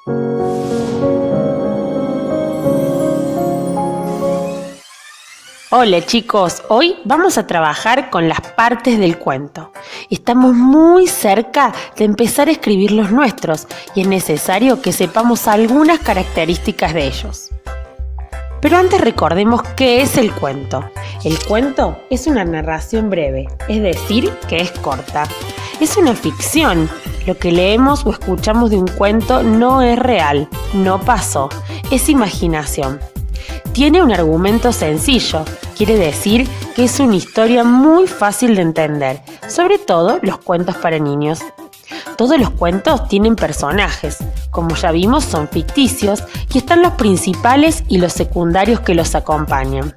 Hola chicos, hoy vamos a trabajar con las partes del cuento. Estamos muy cerca de empezar a escribir los nuestros y es necesario que sepamos algunas características de ellos. Pero antes recordemos qué es el cuento. El cuento es una narración breve, es decir, que es corta. Es una ficción. Lo que leemos o escuchamos de un cuento no es real, no pasó, es imaginación. Tiene un argumento sencillo, quiere decir que es una historia muy fácil de entender, sobre todo los cuentos para niños. Todos los cuentos tienen personajes, como ya vimos son ficticios y están los principales y los secundarios que los acompañan.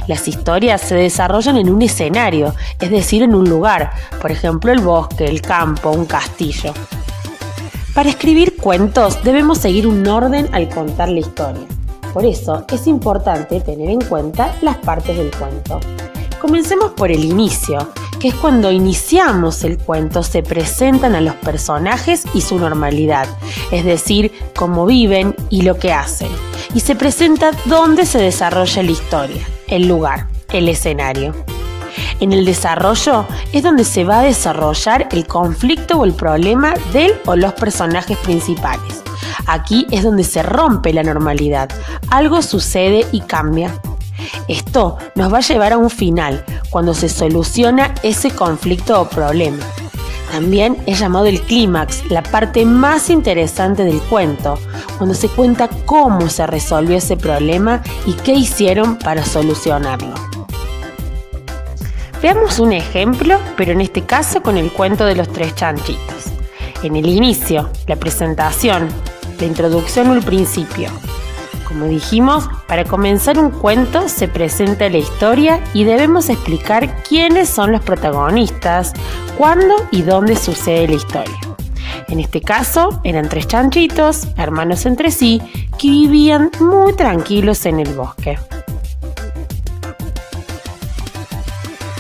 Las historias se desarrollan en un escenario, es decir, en un lugar, por ejemplo el bosque, el campo, un castillo. Para escribir cuentos debemos seguir un orden al contar la historia. Por eso es importante tener en cuenta las partes del cuento. Comencemos por el inicio, que es cuando iniciamos el cuento, se presentan a los personajes y su normalidad, es decir, cómo viven y lo que hacen. Y se presenta dónde se desarrolla la historia, el lugar, el escenario. En el desarrollo es donde se va a desarrollar el conflicto o el problema del o los personajes principales. Aquí es donde se rompe la normalidad, algo sucede y cambia. Esto nos va a llevar a un final, cuando se soluciona ese conflicto o problema. También es llamado el clímax, la parte más interesante del cuento, cuando se cuenta cómo se resolvió ese problema y qué hicieron para solucionarlo. Veamos un ejemplo, pero en este caso con el cuento de los tres chanchitos. En el inicio, la presentación, la introducción o el principio. Como dijimos, para comenzar un cuento se presenta la historia y debemos explicar quiénes son los protagonistas, cuándo y dónde sucede la historia. En este caso, eran tres chanchitos, hermanos entre sí, que vivían muy tranquilos en el bosque.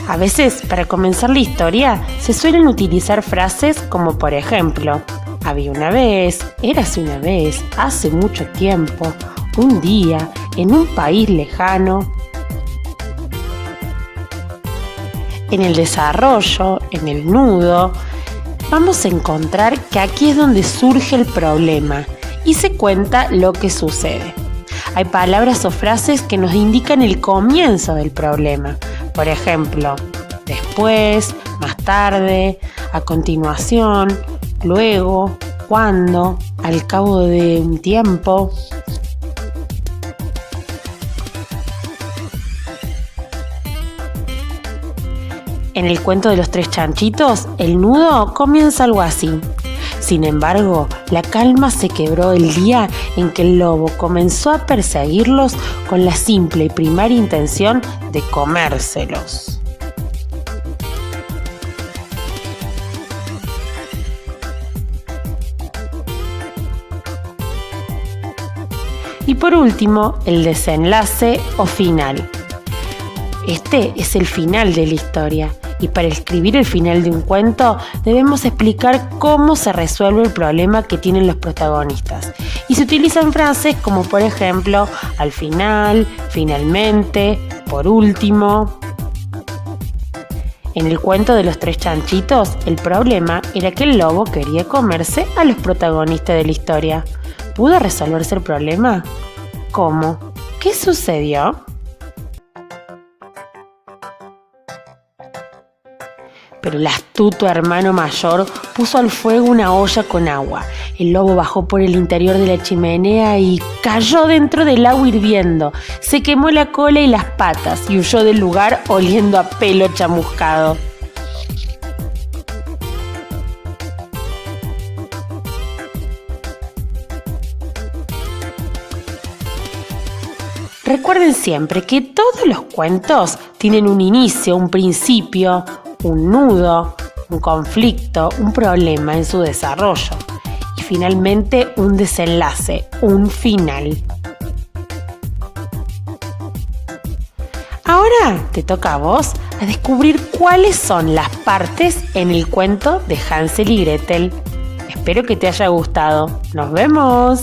A veces, para comenzar la historia, se suelen utilizar frases como por ejemplo, había una vez, érase una vez, hace mucho tiempo, un día, en un país lejano. En el desarrollo, en el nudo, vamos a encontrar que aquí es donde surge el problema y se cuenta lo que sucede. Hay palabras o frases que nos indican el comienzo del problema. Por ejemplo, después, más tarde, a continuación, luego, cuando, al cabo de un tiempo. En el cuento de los tres chanchitos, el nudo comienza algo así. Sin embargo, la calma se quebró el día en que el lobo comenzó a perseguirlos con la simple y primaria intención de comérselos. Y por último, el desenlace o final. Este es el final de la historia. Y para escribir el final de un cuento debemos explicar cómo se resuelve el problema que tienen los protagonistas. Y se utilizan frases como por ejemplo, al final, finalmente, por último. En el cuento de los tres chanchitos, el problema era que el lobo quería comerse a los protagonistas de la historia. ¿Pudo resolverse el problema? ¿Cómo? ¿Qué sucedió? Pero el astuto hermano mayor puso al fuego una olla con agua. El lobo bajó por el interior de la chimenea y cayó dentro del agua hirviendo. Se quemó la cola y las patas y huyó del lugar oliendo a pelo chamuscado. Recuerden siempre que todos los cuentos tienen un inicio, un principio, un nudo, un conflicto, un problema en su desarrollo y finalmente un desenlace, un final. Ahora te toca a vos a descubrir cuáles son las partes en el cuento de Hansel y Gretel. Espero que te haya gustado. ¡Nos vemos!